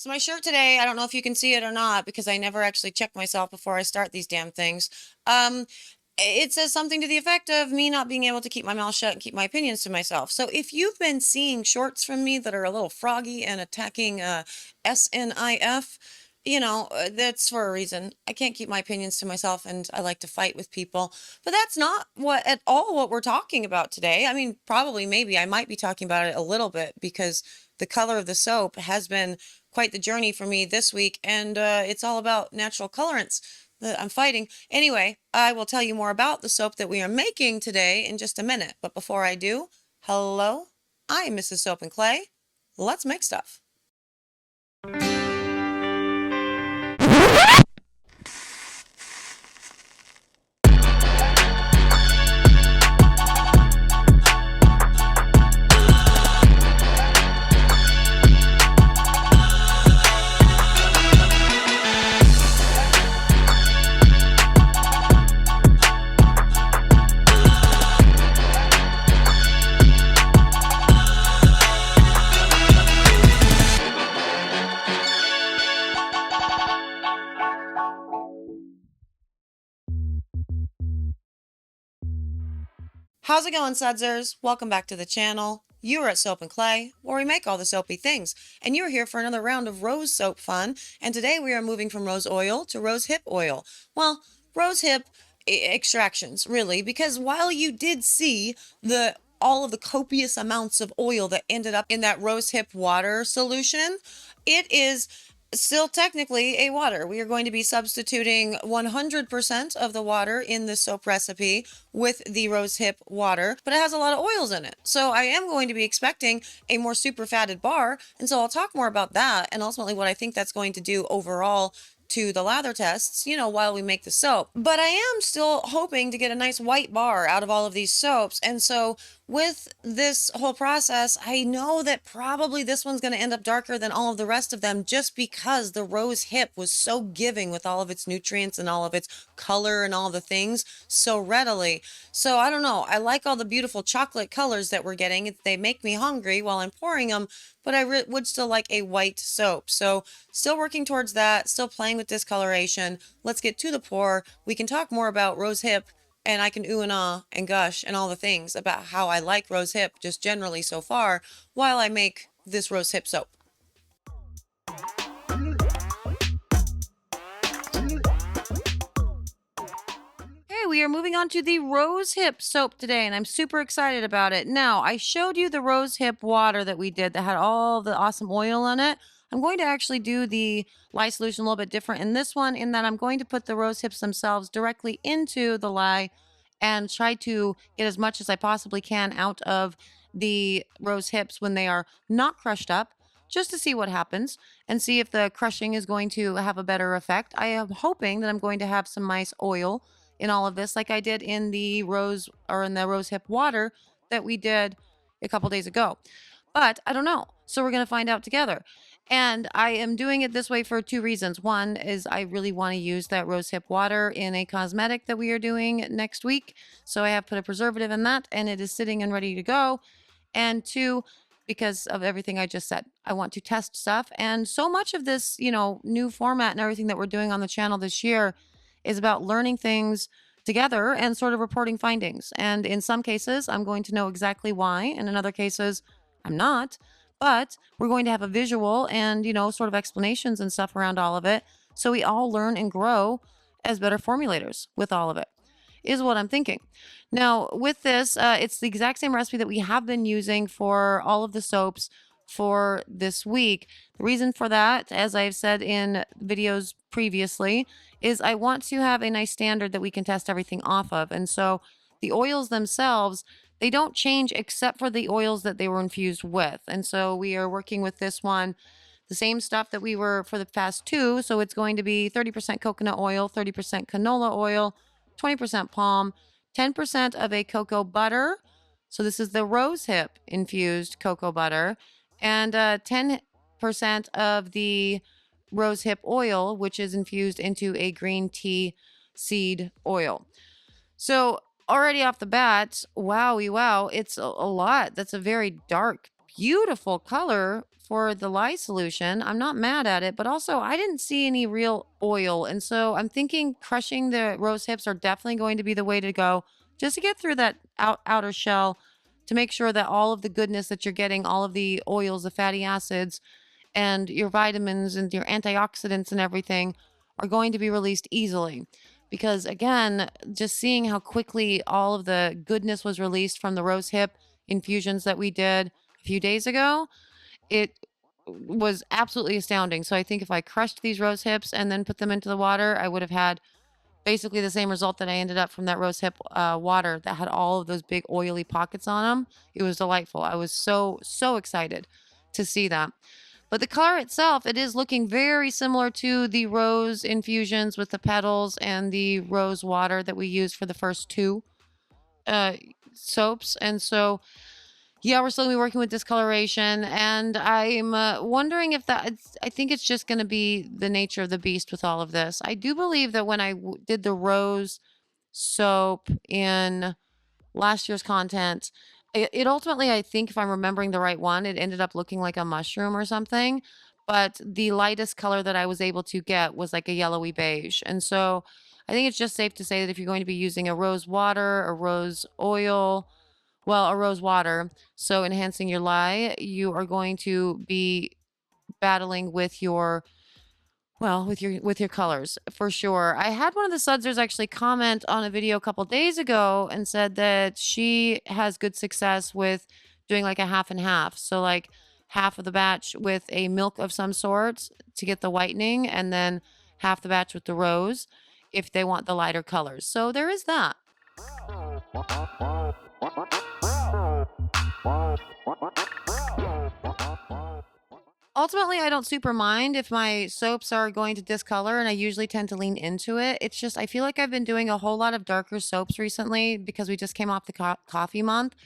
So my shirt today, I don't know if you can see it or not because I never actually check myself before I start these damn things. Um, it says something to the effect of me not being able to keep my mouth shut and keep my opinions to myself. So if you've been seeing shorts from me that are a little froggy and attacking SNIF, that's for a reason. I can't keep my opinions to myself and I like to fight with people. But that's not what at all what we're talking about today. I mean, probably maybe I might be talking about it a little bit because the color of the soap has been quite the journey for me this week, and it's all about natural colorants that I'm fighting. Anyway, I will tell you more about the soap that we are making today in just a minute. But before I do, hello, I'm Mrs. Soap and Clay. Let's make stuff. How's it going, Sudzers? Welcome back to the channel. You are at Soap and Clay, where we make all the soapy things, and you're here for another round of rose soap fun, and today we are moving from rose oil to rosehip oil. Well, rosehip extractions, really, because while you did see all of the copious amounts of oil that ended up in that rosehip water solution, it is still technically a water. We are going to be substituting 100% of the water in the soap recipe with the rosehip water, but it has a lot of oils in it. So I am going to be expecting a more super fatted bar, and so I'll talk more about that and ultimately what I think that's going to do overall to the lather tests, while we make the soap. But I am still hoping to get a nice white bar out of all of these soaps. And so with this whole process, I know that probably this one's going to end up darker than all of the rest of them just because the rose hip was so giving with all of its nutrients and all of its color and all the things so readily. So I don't know. I like all the beautiful chocolate colors that we're getting. They make me hungry while I'm pouring them, but I would still like a white soap. So still working towards that, still playing with discoloration. Let's get to the pour. We can talk more about rose hip, and I can ooh and ah and gush and all the things about how I like rose hip just generally so far while I make this rose hip soap. Okay, we are moving on to the rose hip soap today, and I'm super excited about it. Now, I showed you the rose hip water that we did that had all the awesome oil in it. I'm going to actually do the lye solution a little bit different in this one, in that I'm going to put the rose hips themselves directly into the lye and try to get as much as I possibly can out of the rose hips when they are not crushed up, just to see what happens and see if the crushing is going to have a better effect. I am hoping that I'm going to have some nice oil in all of this, like I did in the rose hip water that we did a couple days ago. But I don't know. So we're going to find out together. And I am doing it this way for two reasons. One is I really want to use that rosehip water in a cosmetic that we are doing next week. So I have put a preservative in that and it is sitting and ready to go. And two, because of everything I just said, I want to test stuff. And so much of this, new format and everything that we're doing on the channel this year is about learning things together and sort of reporting findings. And in some cases, I'm going to know exactly why. And in other cases, I'm not. But we're going to have a visual and, sort of explanations and stuff around all of it. So we all learn and grow as better formulators with all of it, is what I'm thinking. Now, with this, it's the exact same recipe that we have been using for all of the soaps for this week. The reason for that, as I've said in videos previously, is I want to have a nice standard that we can test everything off of. And so the oils themselves, they don't change except for the oils that they were infused with. And so we are working with this one, the same stuff that we were for the past two. So it's going to be 30% coconut oil, 30% canola oil, 20% palm, 10% of a cocoa butter. So this is the rosehip infused cocoa butter, and 10% of the rosehip oil, which is infused into a green tea seed oil. So already off the bat, wowie wow, it's a lot. That's a very dark beautiful color for the lye solution. I'm not mad at it, but also I didn't see any real oil. And so I'm thinking crushing the rose hips are definitely going to be the way to go just to get through that outer shell to make sure that all of the goodness that you're getting, all of the oils, the fatty acids, and your vitamins and your antioxidants and everything are going to be released easily. Because again, just seeing how quickly all of the goodness was released from the rose hip infusions that we did a few days ago, it was absolutely astounding. So I think if I crushed these rose hips and then put them into the water, I would have had basically the same result that I ended up from that rose hip water that had all of those big oily pockets on them. It was delightful. I was so excited to see that. But the color itself, it is looking very similar to the rose infusions with the petals and the rose water that we used for the first two uh, soaps. And so, yeah, we're still gonna be working with discoloration. And I'm wondering if I think it's just going to be the nature of the beast with all of this. I do believe that when I did the rose soap in last year's content. It ultimately, I think, if I'm remembering the right one, it ended up looking like a mushroom or something. But the lightest color that I was able to get was like a yellowy beige. And so I think it's just safe to say that if you're going to be using a rose water, a rose oil, well, a rose water, so enhancing your lye, you are going to be battling with your with your colors for sure. I had one of the sudsers actually comment on a video a couple days ago and said that she has good success with doing like a half and half. So like half of the batch with a milk of some sort to get the whitening and then half the batch with the rose if they want the lighter colors. So there is that. Ultimately, I don't super mind if my soaps are going to discolor, and I usually tend to lean into it. It's just, I feel like I've been doing a whole lot of darker soaps recently because we just came off the coffee month,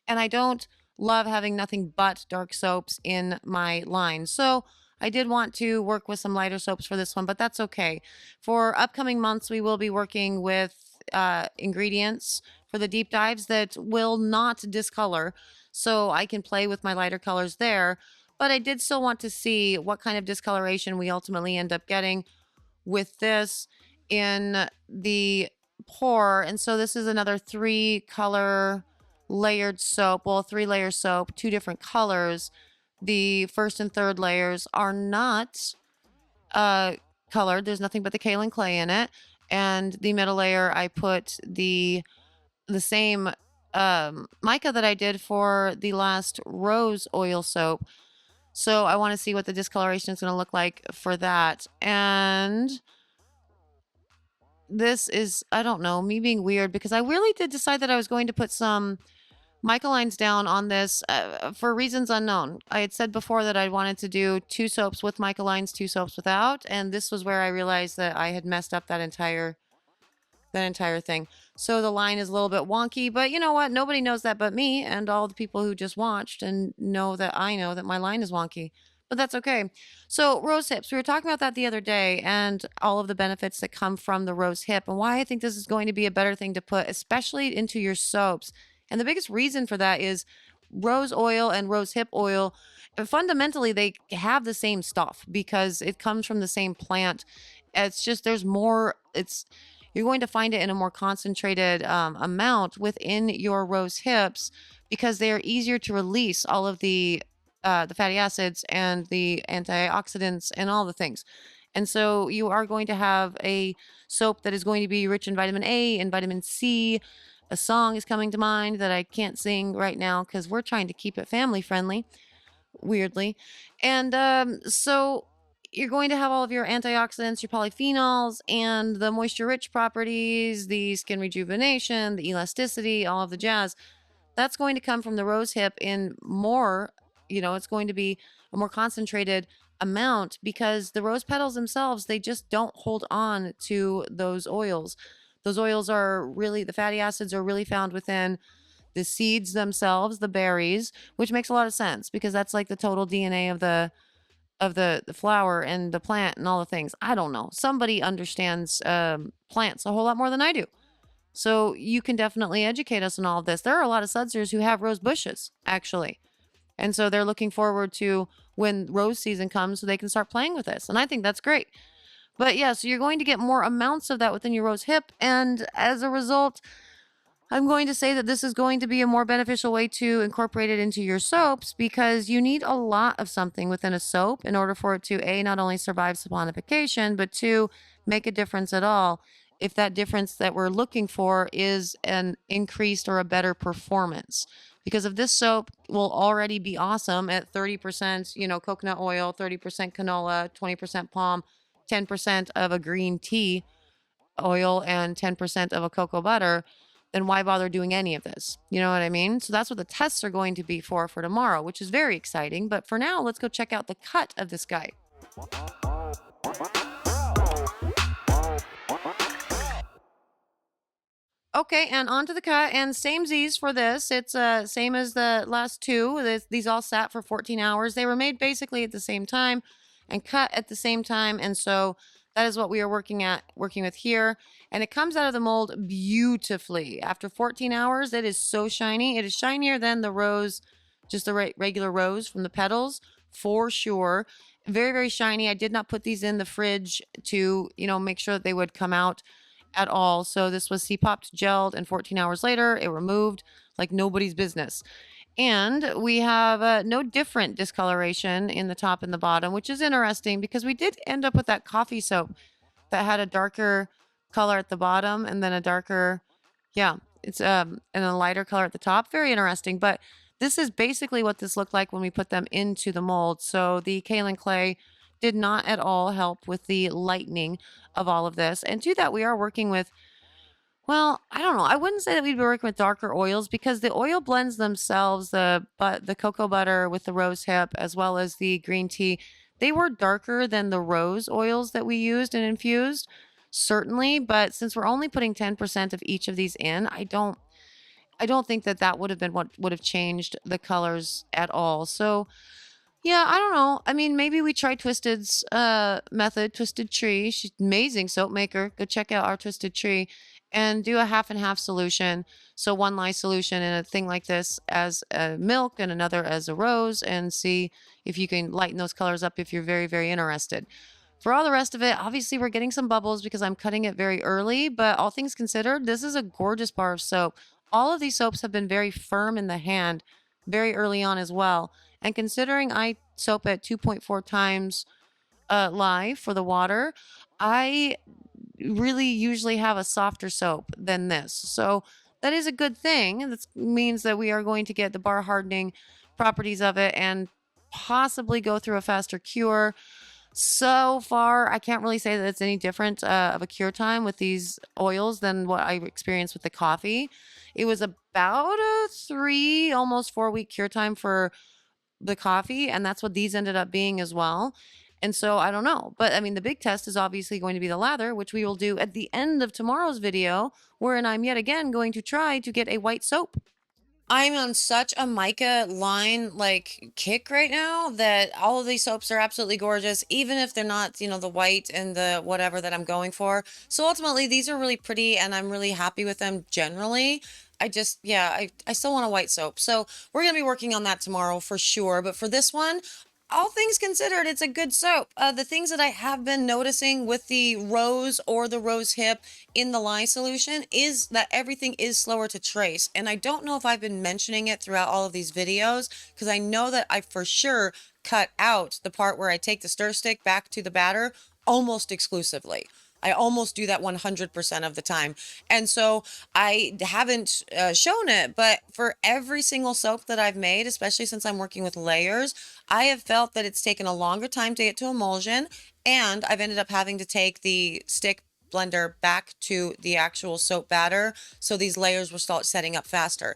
and I don't love having nothing but dark soaps in my line. So I did want to work with some lighter soaps for this one, but that's okay. For upcoming months, we will be working with ingredients for the deep dives that will not discolor. So I can play with my lighter colors there, but I did still want to see what kind of discoloration we ultimately end up getting with this in the pour. And so this is another 3-color layered soap. Well, 3-layer soap, 2 different colors. The first and third layers are not uh, colored. There's nothing but the kaolin clay in it. And the middle layer, I put the same mica that I did for the last rose oil soap. So I want to see what the discoloration is going to look like for that. And this is, I don't know, me being weird because I really did decide that I was going to put some mica lines down on this for reasons unknown. I had said before that I wanted to do 2 soaps with mica lines, 2 soaps without. And this was where I realized that I had messed up that entire thing. So the line is a little bit wonky, but you know what? Nobody knows that but me and all the people who just watched and know that I know that my line is wonky. But that's okay. So rose hips, we were talking about that the other day and all of the benefits that come from the rose hip and why I think this is going to be a better thing to put, especially into your soaps. And the biggest reason for that is rose oil and rose hip oil. Fundamentally, they have the same stuff because it comes from the same plant. It's just there's more. It's you're going to find it in a more concentrated amount within your rose hips because they are easier to release all of the fatty acids and the antioxidants and all the things. And so you are going to have a soap that is going to be rich in vitamin A and vitamin C. A song is coming to mind that I can't sing right now because we're trying to keep it family friendly, weirdly. And so you're going to have all of your antioxidants, your polyphenols, and the moisture rich properties, the skin rejuvenation, the elasticity, all of the jazz. That's going to come from the rose hip in more, it's going to be a more concentrated amount because the rose petals themselves, they just don't hold on to those oils. Those oils are really, the fatty acids are really found within the seeds themselves, the berries, which makes a lot of sense because that's like the total DNA of the flower and the plant and all the things. I don't know. Somebody understands plants a whole lot more than I do. So you can definitely educate us on all of this. There are a lot of sudsers who have rose bushes, actually. And so they're looking forward to when rose season comes so they can start playing with this. And I think that's great. But yeah, so you're going to get more amounts of that within your rose hip. And as a result, I'm going to say that this is going to be a more beneficial way to incorporate it into your soaps because you need a lot of something within a soap in order for it to A, not only survive saponification, but two, make a difference at all. If that difference that we're looking for is an increased or a better performance. Because if this soap will already be awesome at 30%, coconut oil, 30% canola, 20% palm, 10% of a green tea oil and 10% of a cocoa butter, then why bother doing any of this? You know what I mean? So that's what the tests are going to be for tomorrow, which is very exciting. But for now, let's go check out the cut of this guy. Okay, and onto the cut, and same Z's for this. It's same as the last two. These all sat for 14 hours. They were made basically at the same time and cut at the same time, and so that is what we are working with here. And it comes out of the mold beautifully. After 14 hours, it is so shiny. It is shinier than the rose, just the regular rose from the petals, for sure. Very, very shiny. I did not put these in the fridge to, make sure that they would come out at all. So this was C-popped, gelled, and 14 hours later, it removed like nobody's business. And we have no different discoloration in the top and the bottom, which is interesting because we did end up with that coffee soap that had a darker color at the bottom and then a darker, yeah, it's and a lighter color at the top. Very interesting. But this is basically what this looked like when we put them into the mold. So the kaolin clay did not at all help with the lightening of all of this. And to that, we are working with, well, I don't know. I wouldn't say that we'd be working with darker oils because the oil blends themselves, the cocoa butter with the rose hip, as well as the green tea, they were darker than the rose oils that we used and infused, certainly. But since we're only putting 10% of each of these in, I don't think that that would have been what would have changed the colors at all. So yeah, I don't know. I mean, maybe we try Twisted's method, Twisted Tree. She's amazing soap maker. Go check out our Twisted Tree and do a half and half solution. So one lye solution in a thing like this as a milk and another as a rose and see if you can lighten those colors up if you're very, very interested. For all the rest of it, obviously we're getting some bubbles because I'm cutting it very early, but all things considered, this is a gorgeous bar of soap. All of these soaps have been very firm in the hand very early on as well. And considering I soap at 2.4 times lye for the water, I really usually have a softer soap than this. So that is a good thing. That means that we are going to get the bar hardening properties of it and possibly go through a faster cure. So far, I can't really say that it's any different of a cure time with these oils than what I experienced with the coffee. It was about a 3, almost 4 week cure time for the coffee, and that's what these ended up being as well. And so I don't know. But I mean, the big test is obviously going to be the lather, which we will do at the end of tomorrow's video, wherein I'm yet again going to try to get a white soap. I'm on such a mica line like kick right now that all of these soaps are absolutely gorgeous, even if they're not, the white and the whatever that I'm going for. So ultimately, these are really pretty and I'm really happy with them generally. I still want a white soap. So we're going to be working on that tomorrow for sure. But for this one, all things considered, it's a good soap. The things that I have been noticing with the rose or the rose hip in the lye solution is that everything is slower to trace. And I don't know if I've been mentioning it throughout all of these videos because I know that I for sure cut out the part where I take the stir stick back to the batter almost exclusively. I almost do that 100% of the time. And so I haven't shown it, but for every single soap that I've made, especially since I'm working with layers, I have felt that it's taken a longer time to get to emulsion. And I've ended up having to take the stick blender back to the actual soap batter. So these layers will start setting up faster.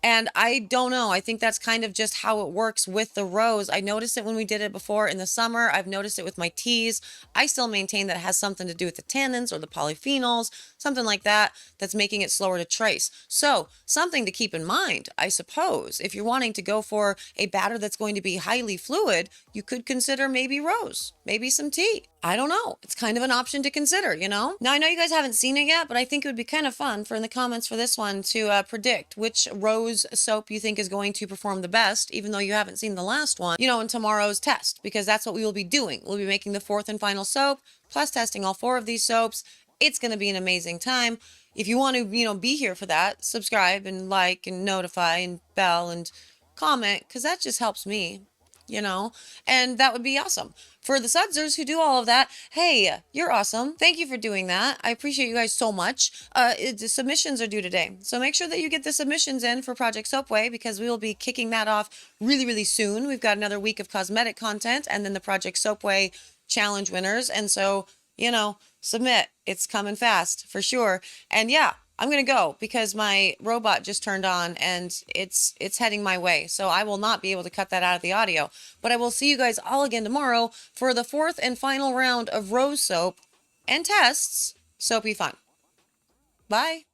And I don't know. I think that's kind of just how it works with the rose. I noticed it when we did it before in the summer. I've noticed it with my teas. I still maintain that it has something to do with the tannins or the polyphenols, something like that, that's making it slower to trace. So something to keep in mind, I suppose, if you're wanting to go for a batter that's going to be highly fluid, you could consider maybe rose, maybe some tea. I don't know. It's kind of an option to consider, Now, I know you guys haven't seen it yet, but I think it would be kind of fun for in the comments for this one to predict which rose rose soap you think is going to perform the best, even though you haven't seen the last one, in tomorrow's test, because that's what we will be doing. We'll be making the fourth and final soap, plus testing all 4 of these soaps. It's going to be an amazing time. If you want to, be here for that, subscribe and like and notify and bell and comment, because that just helps me, and that would be awesome. For the sudsers who do all of that, hey, you're awesome. Thank you for doing that. I appreciate you guys so much. The submissions are due today, so make sure that you get the submissions in for Project Soapway, because we will be kicking that off really, really soon. We've got another week of cosmetic content and then the Project Soapway challenge winners, and so, submit. It's coming fast for sure. And yeah, I'm going to go because my robot just turned on and it's heading my way. So I will not be able to cut that out of the audio, but I will see you guys all again tomorrow for the 4th and final round of rose soap and tests. Soapy fun. Bye.